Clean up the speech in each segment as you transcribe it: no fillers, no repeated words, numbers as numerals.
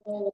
Ouais,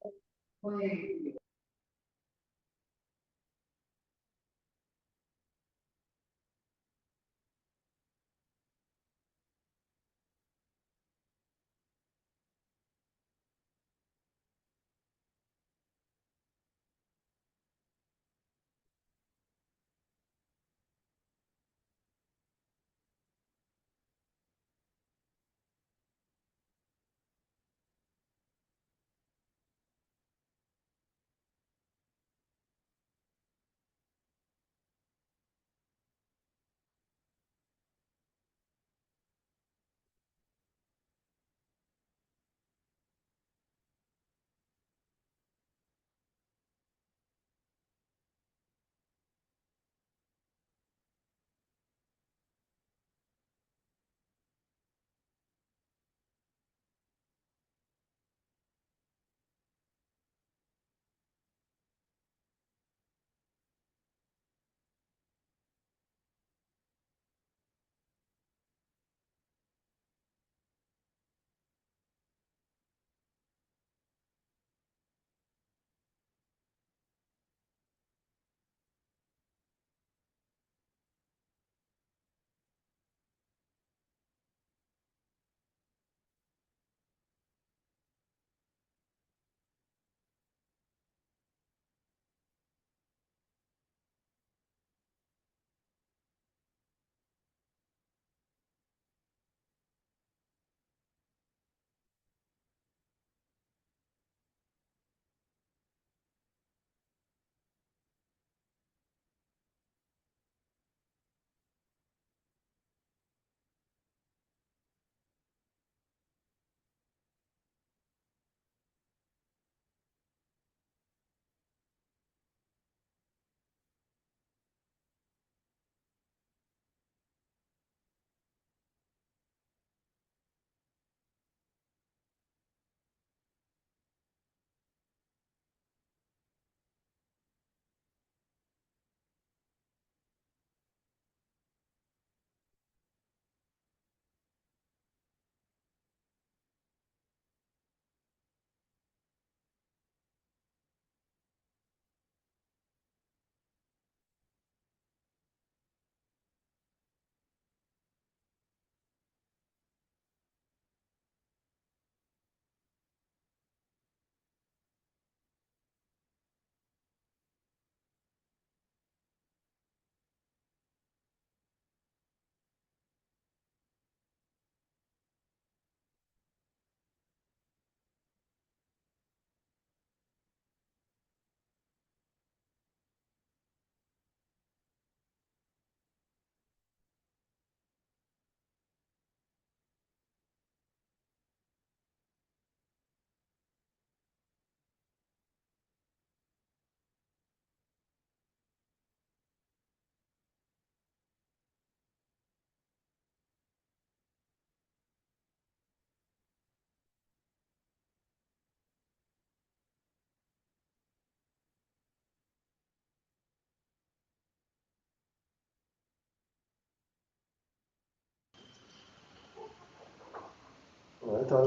t'as-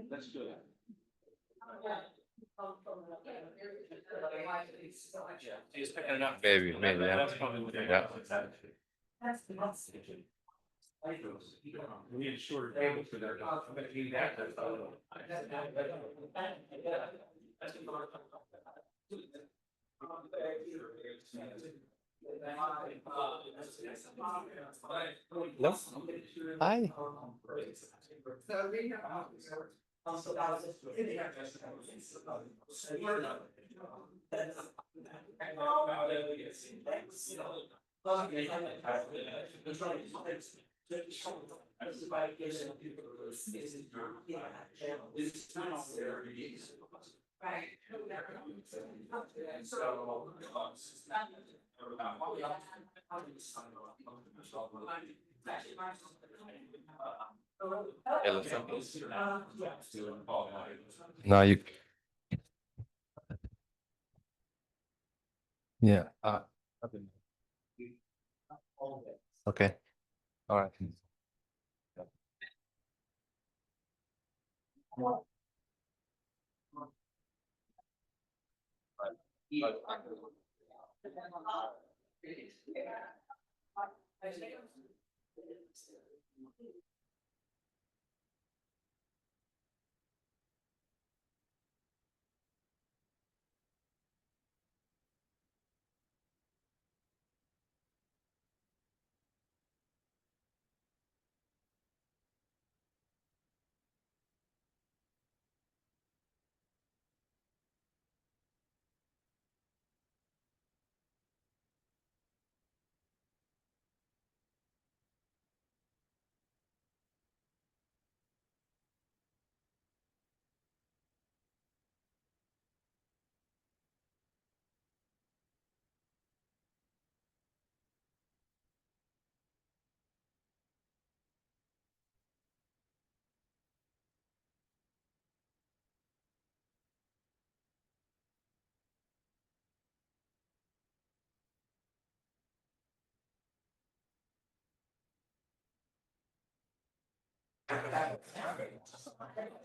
Let's do it. He's picking it up. Maybe, yeah. That's probably what they Yeah. We need a shorter table for their. No. Hi. Hey, listen. No, you. Yeah. Okay. All right.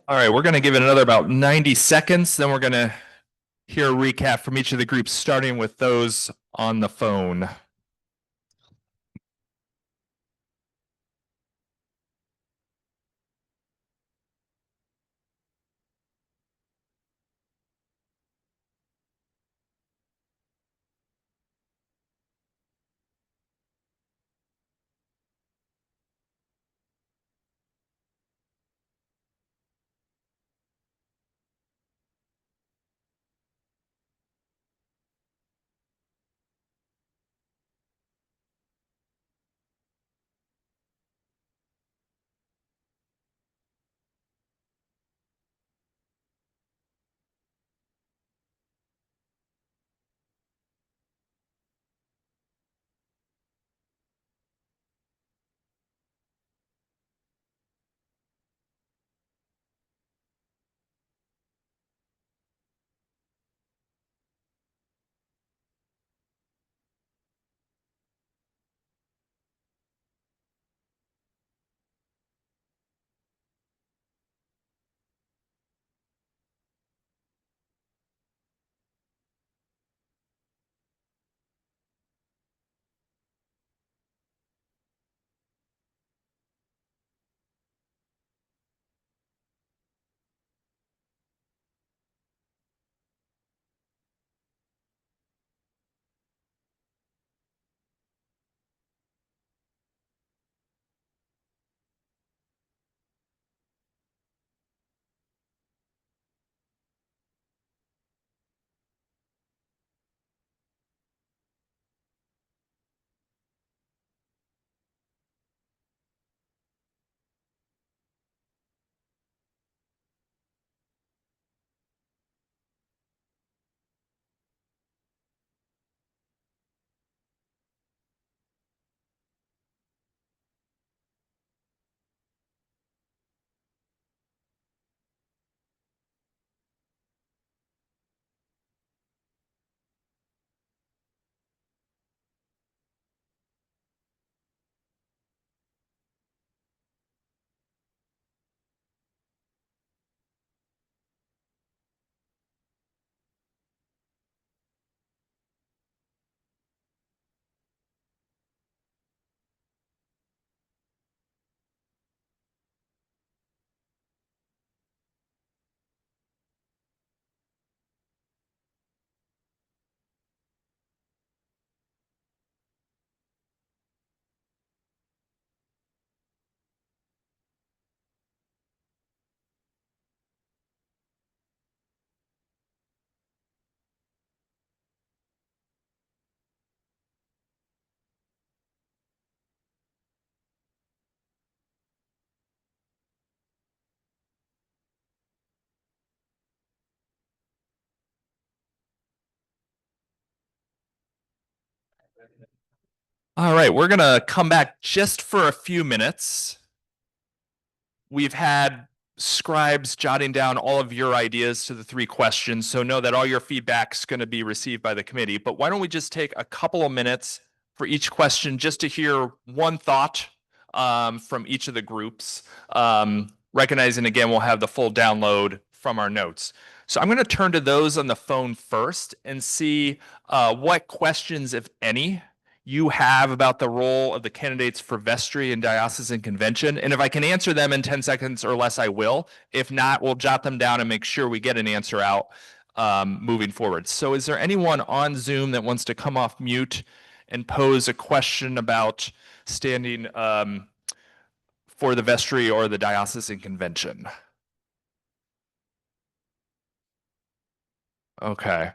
All right, we're going to give it another about 90 seconds. Then we're going to hear a recap from each of the groups, starting with those on the phone. All right, we're gonna come back just for a few minutes. We've had scribes jotting down all of your ideas to the 3 questions, so know that all your feedback's going to be received by the committee. But why don't we just take a couple of minutes for each question just to hear one thought from each of the groups, recognizing again we'll have the full download from our notes. So I'm going to turn to those on the phone first and see what questions, if any, you have about the role of the candidates for vestry and diocesan convention. And if I can answer them in 10 seconds or less, I will. If not, we'll jot them down and make sure we get an answer out moving forward. So is there anyone on Zoom that wants to come off mute and pose a question about standing for the vestry or the diocesan convention? Okay.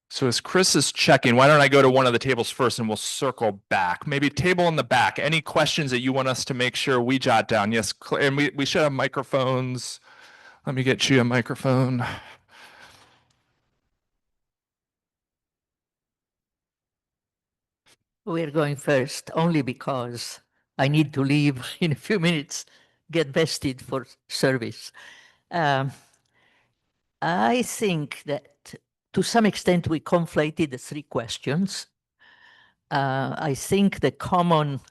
So as Chris is checking, why don't I go to one of the tables first and we'll circle back. Maybe table in the back. Any questions that you want us to make sure we jot down? Yes, and we should have microphones. Let me get you a microphone. We're going first only because I need to leave in a few minutes, get vested for service. I think that to some extent we conflated the 3 questions. I think the common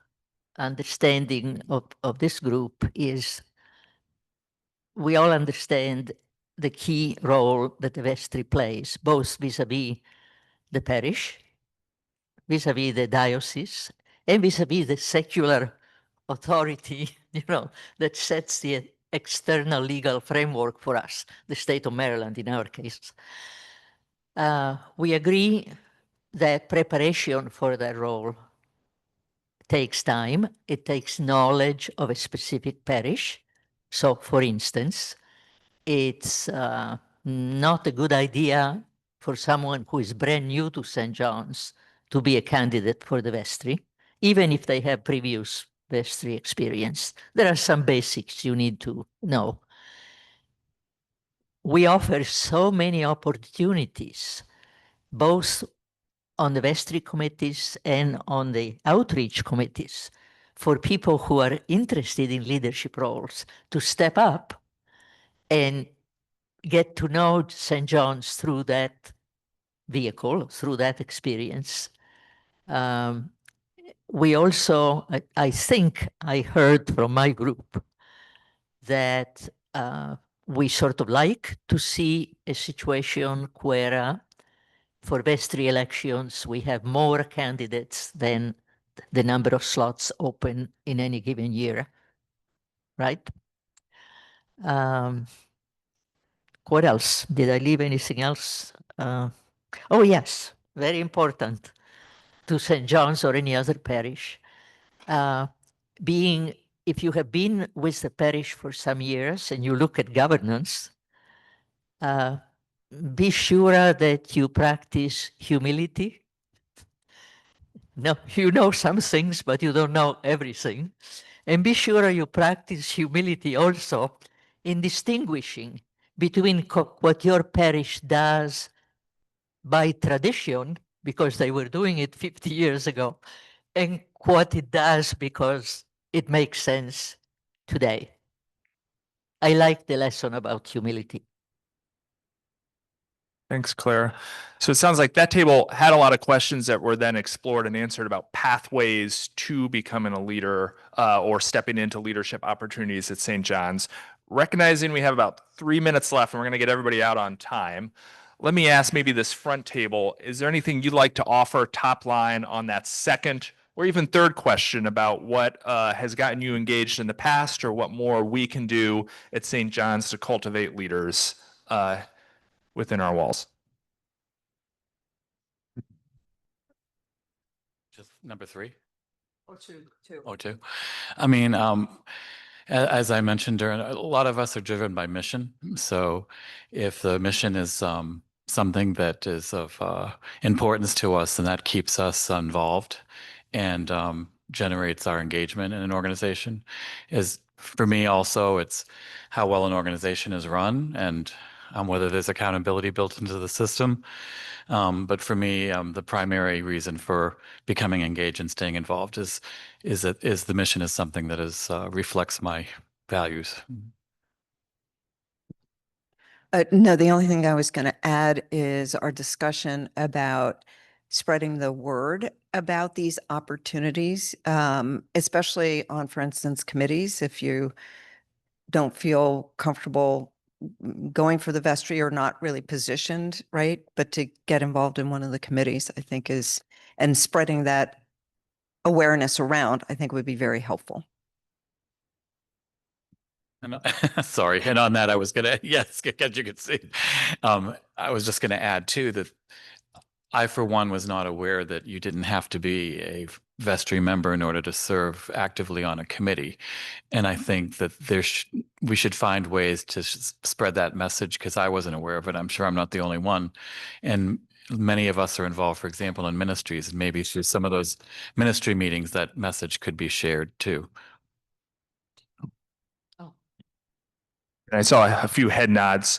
understanding of this group is we all understand the key role that the vestry plays, both vis-a-vis the parish, vis-a-vis the diocese, and vis-a-vis the secular authority, that sets the external legal framework for us, the state of Maryland in our case. We agree that preparation for that role takes time. It takes knowledge of a specific parish. So, for instance, it's not a good idea for someone who is brand new to St. John's to be a candidate for the vestry, even if they have previous vestry experience. There are some basics you need to know. We offer so many opportunities, both on the vestry committees and on the outreach committees, for people who are interested in leadership roles to step up and get to know St. John's through that vehicle, through that experience. We also, I think I heard from my group that we sort of like to see a situation where for vestry elections, we have more candidates than the number of slots open in any given year, right? What else? Did I leave anything else? Oh, yes, very important to St. John's or any other parish. If you have been with the parish for some years and you look at governance, be sure that you practice humility. No, you know some things, but you don't know everything. And be sure you practice humility also in distinguishing between what your parish does by tradition, because they were doing it 50 years ago, and what it does because it makes sense today. I like the lesson about humility. Thanks, Claire. So it sounds like that table had a lot of questions that were then explored and answered about pathways to becoming a leader or stepping into leadership opportunities at St. John's. Recognizing we have about 3 minutes left and we're going to get everybody out on time, let me ask maybe this front table, is there anything you'd like to offer top line on that second or even third question about what has gotten you engaged in the past or what more we can do at St. John's to cultivate leaders within our walls? Just number 3? Or two. Oh, 2. I mean, as I mentioned, a lot of us are driven by mission. So if the mission is something that is of importance to us, then that keeps us involved and generates our engagement in an organization. For me also, it's how well an organization is run and whether there's accountability built into the system. But for me, the primary reason for becoming engaged and staying involved is the mission is something that is reflects my values. No, the only thing I was going to add is our discussion about spreading the word about these opportunities, especially on, for instance, committees. If you don't feel comfortable going for the vestry or not really positioned, right? But to get involved in one of the committees, I think and spreading that awareness around, I think would be very helpful. And, sorry, and on that, I was gonna yes, as you can see, I was just gonna add too that I, for one, was not aware that you didn't have to be a vestry member in order to serve actively on a committee, and I think that we should find ways to spread that message because I wasn't aware of it. I'm sure I'm not the only one, and many of us are involved, for example, in ministries, and maybe through some of those ministry meetings, that message could be shared too. And I saw a few head nods.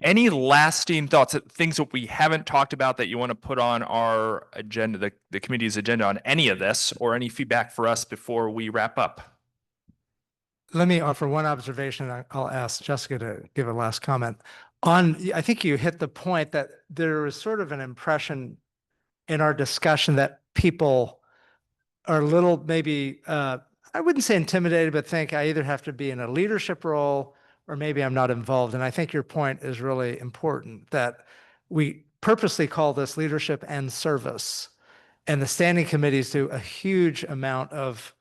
Any lasting thoughts, things that we haven't talked about that you want to put on our agenda, the committee's agenda on any of this, or any feedback for us before we wrap up? Let me offer one observation. I'll ask Jessica to give a last comment. I think you hit the point that there is sort of an impression in our discussion that people are a little maybe, I wouldn't say intimidated, but think I either have to be in a leadership role or maybe I'm not involved. And I think your point is really important that we purposely call this leadership and service. And the standing committees do a huge amount of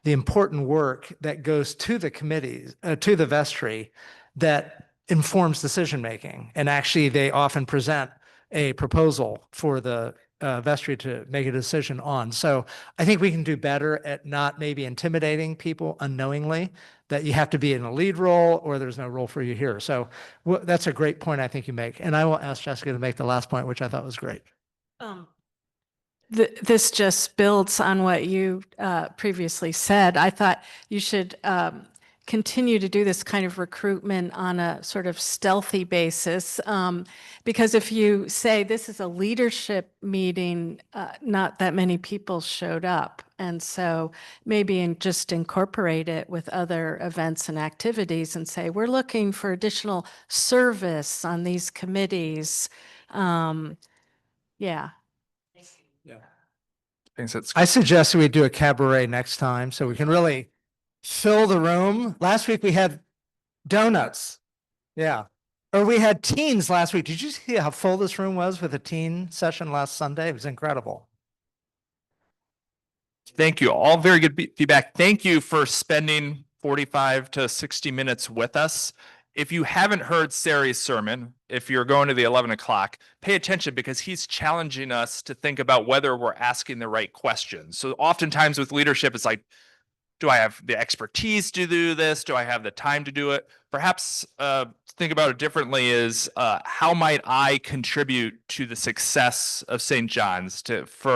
the important work that goes to the committees, to the vestry, that informs decision-making. And actually, they often present a proposal for the vestry to make a decision on. So I think we can do better at not maybe intimidating people unknowingly that you have to be in a lead role or there's no role for you here. So that's a great point I think you make. And I will ask Jessica to make the last point, which I thought was great. This just builds on what you previously said. I thought you should continue to do this kind of recruitment on a sort of stealthy basis. Because if you say this is a leadership meeting, not that many people showed up. And so maybe just incorporate it with other events and activities and say, we're looking for additional service on these committees. Yeah. I suggest we do a cabaret next time so we can really fill the room. Last week we had donuts. Yeah. Or we had teens last week. Did you see how full this room was with a teen session last Sunday? It was incredible. Thank you. All very good feedback. Thank you for spending 45 to 60 minutes with us. If you haven't heard Sari's sermon, if you're going to the 11 o'clock, pay attention because he's challenging us to think about whether we're asking the right questions. So oftentimes with leadership, it's like, do I have the expertise to do this? Do I have the time to do it? Perhaps think about it differently is how might I contribute to the success of St. John's for